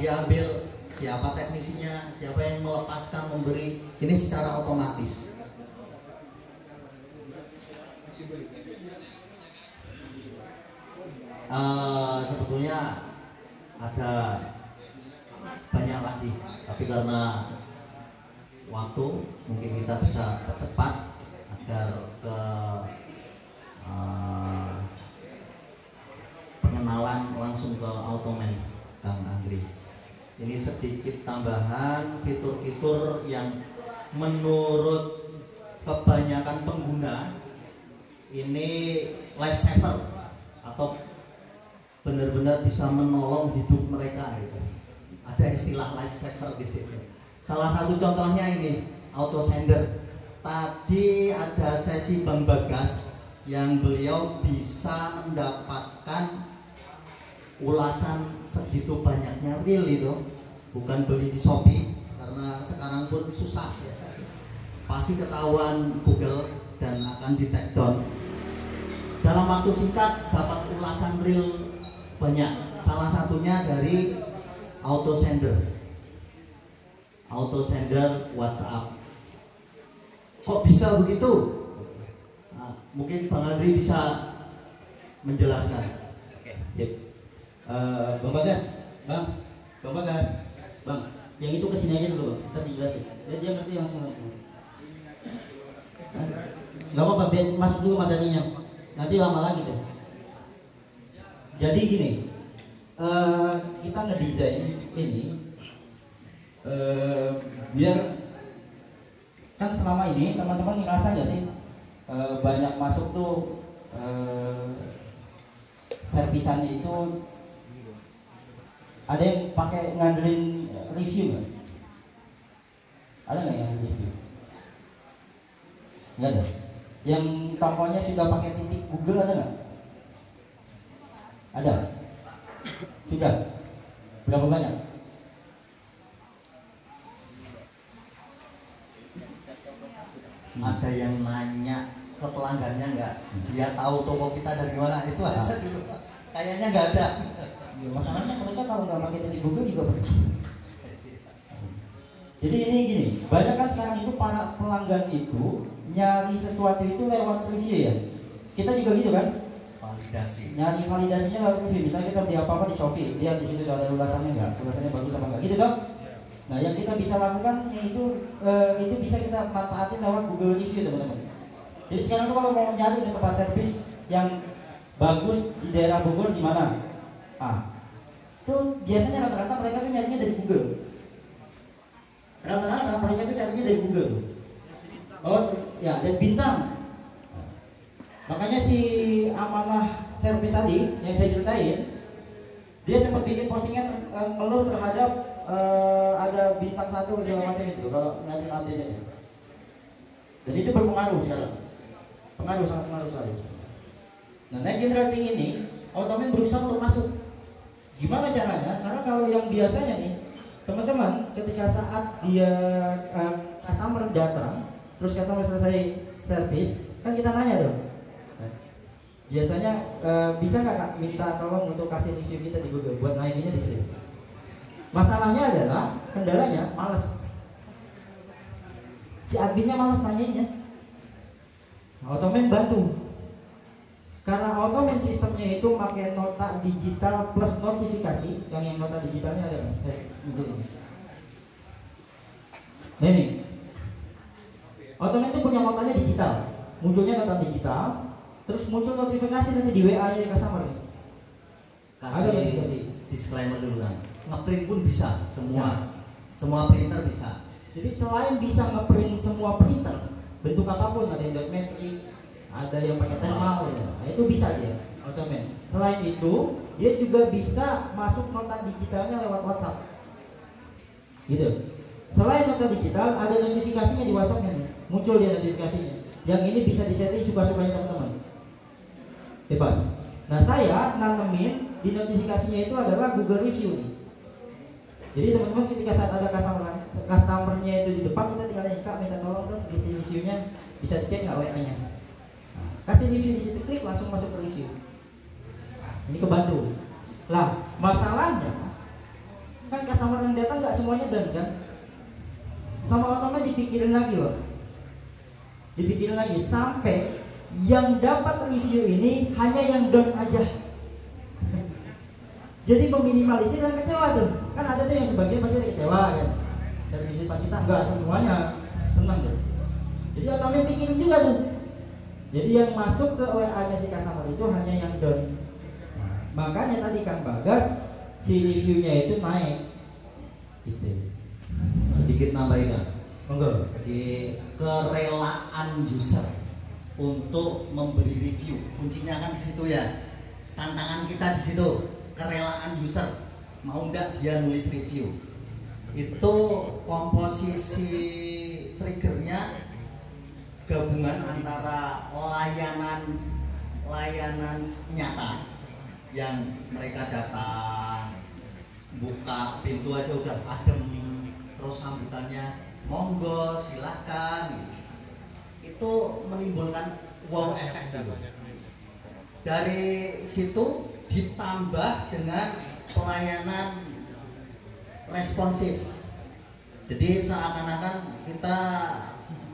diambil, siapa teknisinya, siapa yang melepaskan, memberi, ini secara otomatis. Sebetulnya ada banyak lagi, tapi karena waktu mungkin kita bisa percepat agar ke pengenalan langsung ke Automan, Kang Andri. Ini sedikit tambahan fitur-fitur yang menurut kebanyakan pengguna ini lifesaver atau benar-benar bisa menolong hidup mereka gitu. Ada istilah lifesaver di sini. Salah satu contohnya ini auto sender. Tadi ada sesi Bang Bagas yang beliau bisa mendapatkan ulasan segitu banyaknya real itu, bukan beli di Shopee karena sekarang pun susah ya. Pasti ketahuan Google dan akan di take down. Dalam waktu singkat dapat ulasan real banyak. Salah satunya dari auto sender WhatsApp. Kok bisa begitu? Nah, mungkin Bang Andri bisa menjelaskan. Oke, sip. Bang Bagas, Bang Bagas, Bang, yang itu kesini aja dulu, Bang. Kita dijelasin. Dia ngerti langsung. Gak apa-apa, biar masuk dulu materinya. Nanti lama lagi tuh. Jadi gini, kita ngedesain ini biar kan selama ini teman-teman ngerasa nggak sih banyak masuk tuh servisannya itu ada yang pakai ngandelin review nggak? Ada nggak yang ngandelin review? Nggak ada. Yang tokonya sudah pakai titik Google ada nggak? Ada. Sudah. Berapa banyak? Ada yang nanya ke pelanggannya nggak? Dia tahu toko kita dari mana? Itu aja dulu. Kayaknya nggak ada. Ya, masalahnya mereka kalau nggak pakai titik Google juga pasti. Jadi ini gini, banyak kan sekarang itu para pelanggan itu nyari sesuatu itu lewat review ya. Kita juga gitu kan? Validasi. Nyari validasinya lewat review. Misalnya kita beli apa-apa di Shopee, lihat di situ ada ulasannya nggak, ulasannya bagus apa nggak, gitu toh? Nah, yang kita bisa lakukan yang itu bisa kita manfaatin lewat Google Review, teman-teman. Jadi sekarang tuh kalau mau nyari di tempat servis yang bagus di daerah Bogor di mana? Itu biasanya rata-rata mereka tuh nyarinya dari Google. Rata-rata mereka tuh nyarinya dari Google. Oh, ya, dan bintang. Makanya si Amanah Servis tadi yang saya ceritain, dia sempat bikin postingan ngeluh terhadap ada bintang 1 segala macam itu kalau ngeliatin update-nya. Dan itu berpengaruh sekarang. Sangat pengaruh sekali. Nah, naik generating ini Automan berusaha untuk masuk. Gimana caranya? Karena kalau yang biasanya nih, teman-teman, ketika saat dia customer datang, terus customer selesai service, kan kita nanya dong. Biasanya bisa nggak Kak minta tolong untuk kasih review kita di Google buat naikinnya di sini. Masalahnya adalah kendalanya malas. Si adminnya malas nanyanya. Automan bantu. Karena Automan sistemnya itu pakai nota digital plus notifikasi, yang nota digitalnya ada kan? Nah ini, Automan itu punya notanya digital, munculnya nota digital, terus muncul notifikasi nanti di WA nya customer. Kasih disclaimer dulu kan. Ngeprint pun bisa, semua printer bisa. Jadi selain bisa ngeprint semua printer bentuk apapun, ada yang dot matrix, ada yang pakai thermal ya. Nah, itu bisa dia Automan. Selain itu dia juga bisa masuk nota digitalnya lewat WhatsApp gitu. Selain nota digital ada notifikasinya di WhatsAppnya nih, muncul dia notifikasinya. Yang ini bisa disetting suka-sukanya teman-teman, bebas. Nah, saya nanemin di notifikasinya itu adalah Google Review nih. Jadi teman-teman ketika saat ada customernya itu di depan, kita tinggal nanya, Kak minta tolong dong isi reviewnya, bisa dicek nggak WA-nya. Nah, kasih review di situ, klik langsung masuk ke review. Ini kebantu. Lah masalahnya kan customer yang datang nggak semuanya done kan, sama otomatis dipikirin lagi loh, dipikirin lagi sampai yang dapat review ini hanya yang done aja. Jadi meminimalisir dan kecewa tuh, kan ada tuh yang sebagian pasti ada kecewa kan, dari bisnis kita nggak semuanya senang tuh. Jadi otomatis pikirin juga tuh. Jadi yang masuk ke WA-nya si customer itu hanya yang done. Makanya tadi Kang Bagas si reviewnya itu naik. Gitu. Sedikit nambahkan. Monggo. Jadi kerelaan user untuk memberi review, kuncinya kan di situ ya. Tantangan kita di situ, kerelaan user mau nggak dia nulis review. Itu komposisi triggernya gabungan antara layanan nyata yang mereka datang, buka pintu aja udah adem, terus sambutannya monggo silahkan, itu menimbulkan wow effect dulu. Dari situ ditambah dengan pelayanan responsif, jadi seakan-akan kita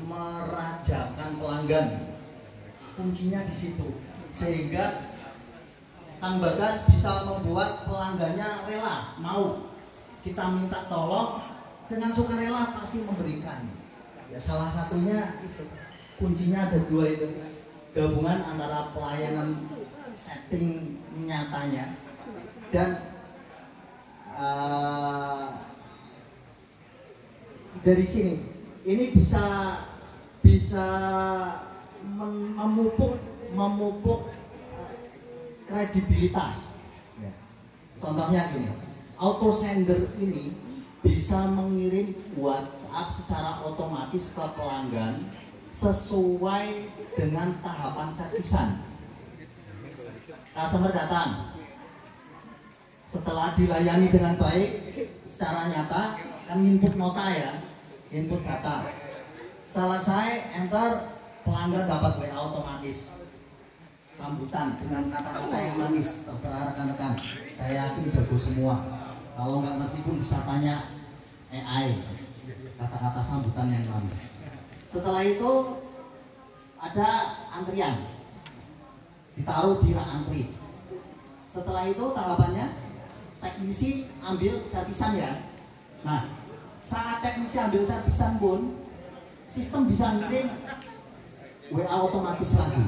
merajakan pelanggan, kuncinya di situ, sehingga Kang Bagas bisa membuat pelanggannya rela, mau kita minta tolong dengan sukarela pasti memberikan. Ya salah satunya itu, kuncinya ada dua itu, gabungan antara pelayanan setting nyatanya dan dari sini ini bisa memupuk kredibilitas. Ya. Contohnya gini, auto sender ini bisa mengirim WhatsApp secara otomatis ke pelanggan sesuai dengan tahapan servisan. Customer datang, setelah dilayani dengan baik secara nyata, kan input nota ya, input data. Selesai, enter, pelanggan dapat WA otomatis, sambutan dengan kata-kata yang manis. Terserah rekan-rekan, saya yakin jago semua. Kalau nggak ngerti pun bisa tanya AI, kata-kata sambutan yang manis. Setelah itu ada antrian, ditaruh di rak antri. Setelah itu tahapannya teknisi ambil servisan ya. Nah, saat teknisi ambil servisan pun sistem bisa ngirim WA otomatis lagi.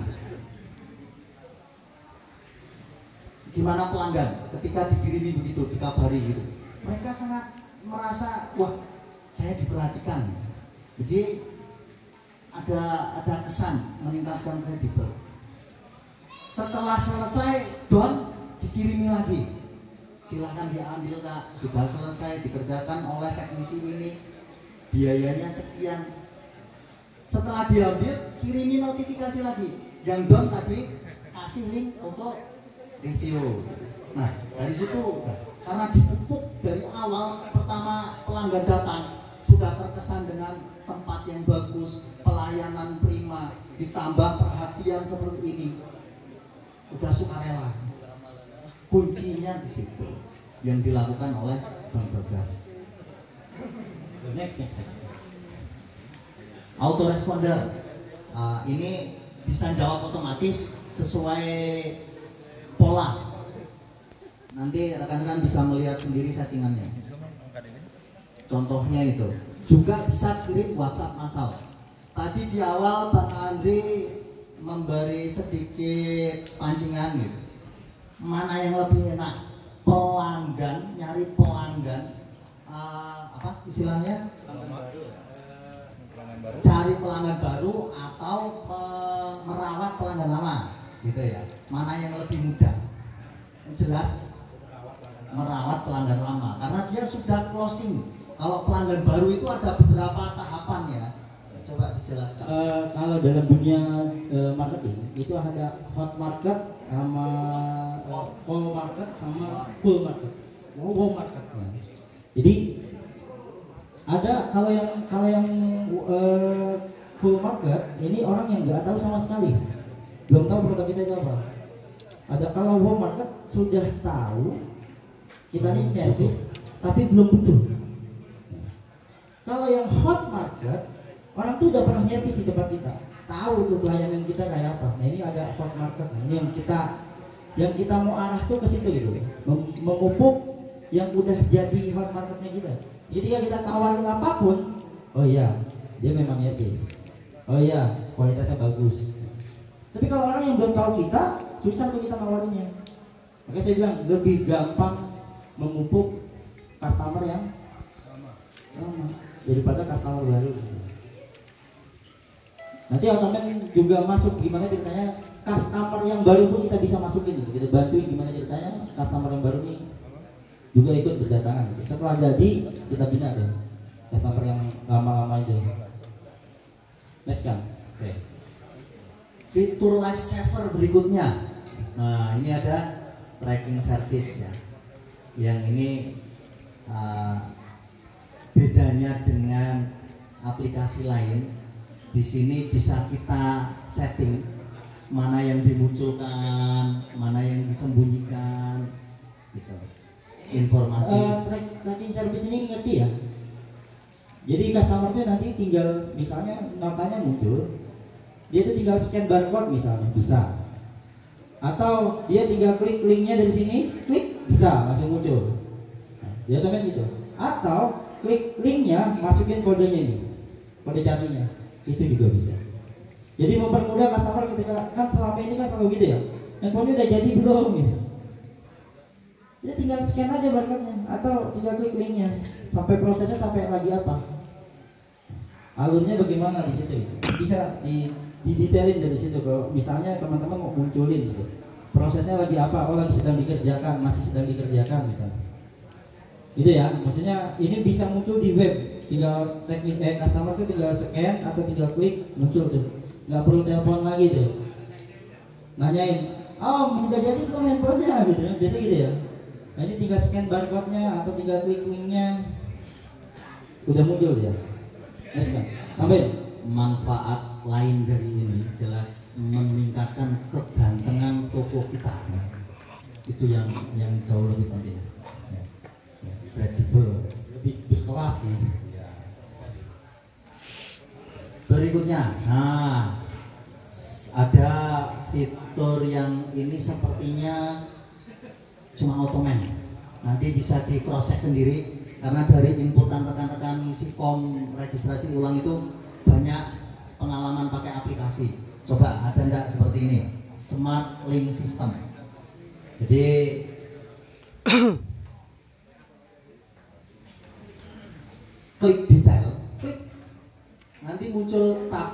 Gimana pelanggan ketika dikirimi begitu, dikabari gitu, mereka sangat merasa wah saya diperhatikan. Jadi ada kesan meningkatkan kredibel. Setelah selesai don, dikirimi lagi, silahkan diambil Kak, sudah selesai dikerjakan oleh teknisi ini, biayanya sekian. Setelah diambil, kirimi notifikasi lagi. Yang don tadi kasih link untuk review. Nah, dari situ karena dipupuk dari awal, pertama pelanggan datang sudah terkesan dengan tempat yang bagus, pelayanan prima, ditambah perhatian seperti ini, udah sukarela. Kuncinya di situ yang dilakukan oleh Bang Bagas. Next. Autoresponder, ini bisa jawab otomatis sesuai pola. Nanti rekan-rekan bisa melihat sendiri settingannya. Contohnya itu juga bisa kirim WhatsApp massal. Tadi di awal Bang Andri memberi sedikit pancingan gitu. Mana yang lebih enak? Pelanggan, nyari pelanggan, apa istilahnya? Cari pelanggan baru atau merawat pelanggan lama, gitu ya. Mana yang lebih mudah? Jelas merawat pelanggan lama, karena dia sudah closing. Kalau pelanggan baru itu ada beberapa tahapan ya. Coba dijelaskan. Kalau dalam dunia marketing itu ada hot market sama cold market sama cool market, wow market. Jadi ada kalau yang full market ini orang yang nggak tahu sama sekali, belum tahu produk kita itu apa. Ada kalau wow market sudah tahu kita ini service tapi belum butuh. Kalau yang hot market, orang tuh udah pernah nyervis di tempat kita, tahu tuh pelayanan kita kayak apa. Nah ini ada hot market, nah, ini yang kita mau arah tuh ke situ gitu, memupuk yang udah jadi hot marketnya kita. Jadi ketika kita tawarin apapun, oh iya dia memang nyervis, oh iya kualitasnya bagus. Tapi kalau orang yang belum tahu kita, susah tuh kita nawarinnya. Makanya saya bilang lebih gampang memupuk customer yang lama daripada customer baru. Nanti otomatis juga masuk gimana ceritanya customer yang baru pun kita bisa masukin gitu. Kita bantuin gimana ceritanya customer yang baru nih juga ikut berdatangan gitu. Setelah jadi kita bina deh customer yang lama-lama itu. Next kan? Oke. Fitur lifesaver berikutnya. Nah ini ada tracking service ya. Yang ini bedanya dengan aplikasi lain, di sini bisa kita setting mana yang dimunculkan, mana yang disembunyikan, gitu. Informasi. Tracking service ini ngerti ya? Jadi customer tuh nanti tinggal misalnya notanya muncul, dia tuh tinggal scan barcode misalnya bisa, atau dia tinggal klik linknya dari sini, klik bisa langsung muncul. Nah, dia otomatis gitu. Atau klik linknya, masukin kodenya ini, kode carinya, itu juga bisa. Jadi mempermudah customer ketika kan selama ini kan selalu gitu ya, handphonenya udah jadi belum gitu. Dia tinggal scan aja barcode-nya atau tinggal klik linknya, sampai prosesnya sampai lagi apa, alurnya bagaimana di situ, bisa didetailin dari situ. Kalau misalnya teman-teman mau munculin gitu, prosesnya lagi apa, oh lagi sedang dikerjakan, masih sedang dikerjakan misalnya. Gitu ya, maksudnya ini bisa muncul di web, tinggal customer tuh tinggal scan atau tinggal klik muncul tuh, nggak perlu telepon lagi tuh, nanyain, oh udah jadi belum handphonenya gitu, biasa gitu ya. Nah ini tinggal scan barcode-nya atau tinggal klik linknya, udah muncul ya. Yes, kan? Tambahin. Manfaat lain dari ini jelas meningkatkan kegantengan toko kita. Itu yang jauh lebih penting. Kredibel, lebih berkelas sih. Ya. Berikutnya, nah ada fitur yang ini sepertinya cuma otomen. Nanti bisa di cross check sendiri karena dari inputan rekan-rekan ngisi form registrasi ulang itu banyak pengalaman pakai aplikasi. Coba ada enggak seperti ini? Smart Link System. Jadi klik detail, klik, nanti muncul tab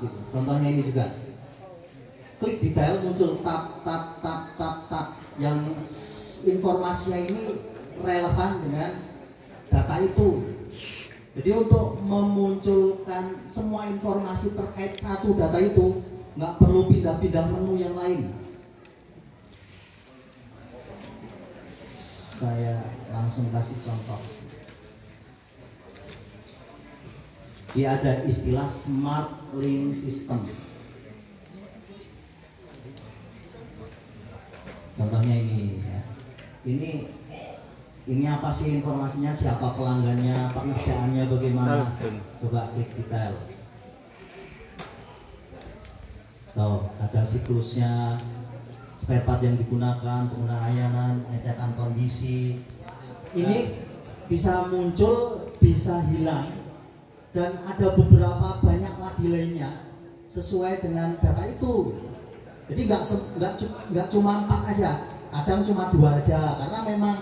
gitu. Contohnya ini juga, klik detail muncul tab, yang informasinya ini relevan dengan data itu. Jadi untuk memunculkan semua informasi terkait satu data itu nggak perlu pindah-pindah menu yang lain. Saya langsung kasih contoh. Dia ada istilah Smart Link System. Contohnya ini ya. Ini apa sih informasinya, siapa pelanggannya, pekerjaannya bagaimana. Coba klik detail. Tuh, ada siklusnya, spare part yang digunakan, penggunaan layanan, pengecekan kondisi. Ini bisa muncul, bisa hilang, dan ada beberapa banyak lagi lainnya sesuai dengan data itu. Jadi nggak cuma 4 aja, kadang cuma 2 aja, karena memang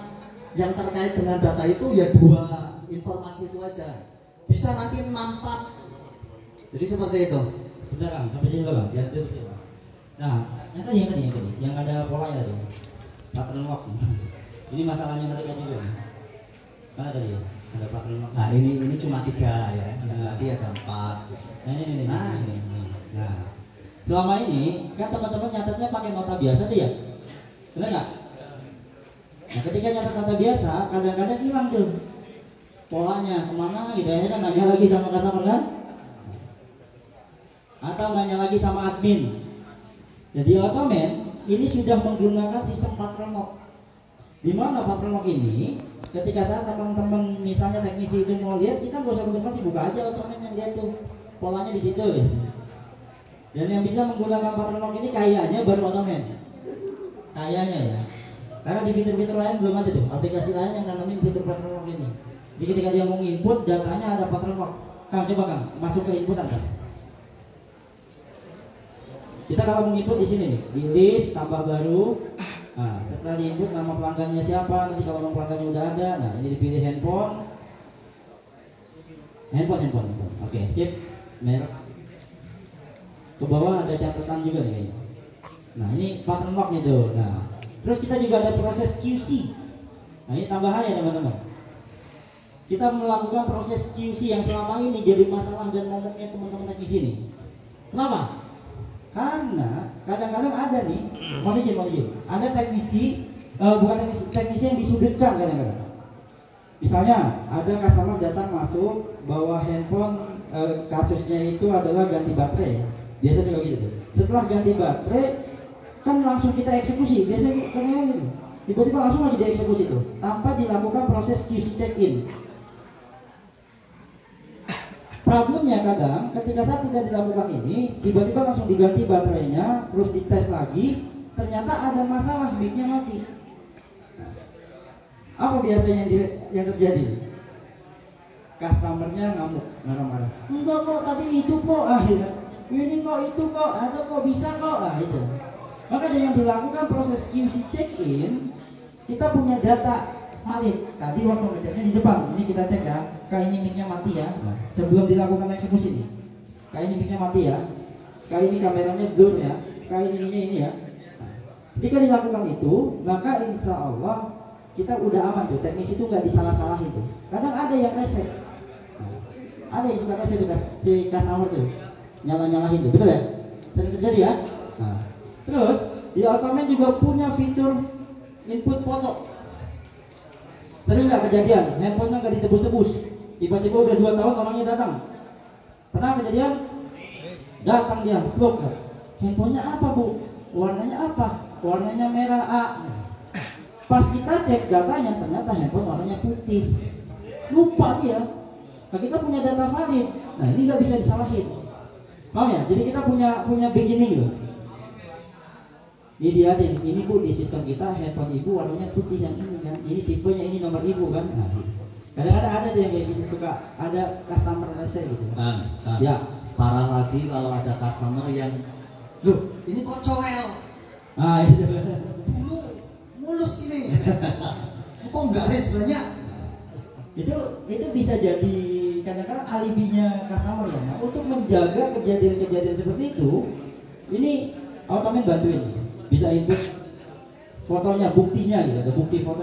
yang terkait dengan data itu ya 2 informasi itu aja. Bisa nanti 6 tab. Jadi seperti itu. Saudara, sampai sini dulu, biar betul. Nah, yang tadi, yang ada polanya tadi, pattern walk. Ini masalahnya mereka juga. Mana tadi ya? Ada pattern walk. Nah ini cuma 3 ya, yang tadi ada 4. Nah ini. Nah, selama ini kan teman-teman nyatetnya pakai nota biasa tuh ya, benar nggak? Nah ketika nyatet nota biasa, kadang-kadang hilang tuh polanya kemana gitu ya, kan nanya lagi sama customer kan? Atau nanya lagi sama admin. Jadi otomen ini sudah menggunakan sistem pattern lock. Di mana pattern lock ini, ketika saat teman-teman misalnya teknisi itu mau lihat, kita nggak usah konfirmasi, buka aja otomatis yang lihat tuh polanya di situ ya. Dan yang bisa menggunakan pattern lock ini kayaknya baru otomatis, kayaknya ya. Karena di fitur-fitur lain belum ada tuh, aplikasi lain yang nanamin fitur pattern lock ini. Jadi ketika dia mau input datanya ada pattern lock. Kang, coba Kang, masuk ke input Anda. Kita kalau mau input di sini nih, di list tambah baru. Nah, setelah di input nama pelanggannya siapa, nanti kalau nama pelanggannya udah ada, nah ini dipilih handphone. Oke, sip. Merek. Ke bawah ada catatan juga nih kayaknya. Nah, ini pattern lock nih tuh. Nah, terus kita juga ada proses QC. Nah, ini tambahan ya teman-teman. Kita melakukan proses QC yang selama ini jadi masalah dan momoknya teman-teman teknisi ini. Kenapa? Karena kadang-kadang ada nih, mohon izin, ada teknisi, teknisi yang disudutkan kadang-kadang. Misalnya ada customer datang masuk bawa handphone, kasusnya itu adalah ganti baterai, biasa juga gitu. Setelah ganti baterai kan langsung kita eksekusi, biasanya kadang-kadang gitu. Tiba-tiba langsung aja dieksekusi tuh, tanpa dilakukan proses QC check-in. Problemnya kadang ketika saat tidak dilakukan ini, tiba-tiba langsung diganti baterainya, terus dites lagi, ternyata ada masalah, mic-nya mati. Apa biasanya yang terjadi? Customernya ngamuk, marah-marah. Enggak kok, tadi itu kok, ini kok itu kok, atau kok bisa kok, itu. Maka dengan dilakukan proses QC check-in, kita punya data valid. Tadi waktu ngeceknya di depan, ini kita cek ya, kayak ini mic-nya mati ya. Sebelum dilakukan eksekusi nih, kayak ini mic-nya mati ya, kayak ini kameranya blur ya, kayak ini ya. Jika dilakukan itu, maka insya Allah kita udah aman tuh. Teknisi itu nggak disalah-salahin tuh. Kadang ada yang reset, ada yang suka reset tuh si customer tuh, nyala-nyalahin tuh, betul ya? Sering terjadi ya. Nah, terus di Automan juga punya fitur input foto. Sering nggak kejadian, handphonenya nggak ditebus-tebus, tiba-tiba udah 2 tahun orangnya datang. Pernah kejadian? Datang dia, blok. Handphonenya apa bu? Warnanya apa? Warnanya merah A. Pas kita cek datanya, ternyata handphone warnanya putih. Lupa dia. Nah, kita punya data valid. Nah, ini nggak bisa disalahin. Paham ya? Jadi kita punya beginning loh. Ini dia ini bu, di sistem kita handphone ibu warnanya putih yang ini kan, ini tipenya, ini nomor ibu kan. Nah, kadang-kadang ada tuh yang kayak gitu, suka ada customer rese gitu. Ya, parah lagi kalau ada customer yang, loh ini kok coel? Ah itu. Dulu mulus ini, kok garis banyak? Itu bisa jadi kadang-kadang alibinya customer ya. Nah, untuk menjaga kejadian-kejadian seperti itu, ini Automan bantuin. Bisa input fotonya, buktinya gitu, ada bukti foto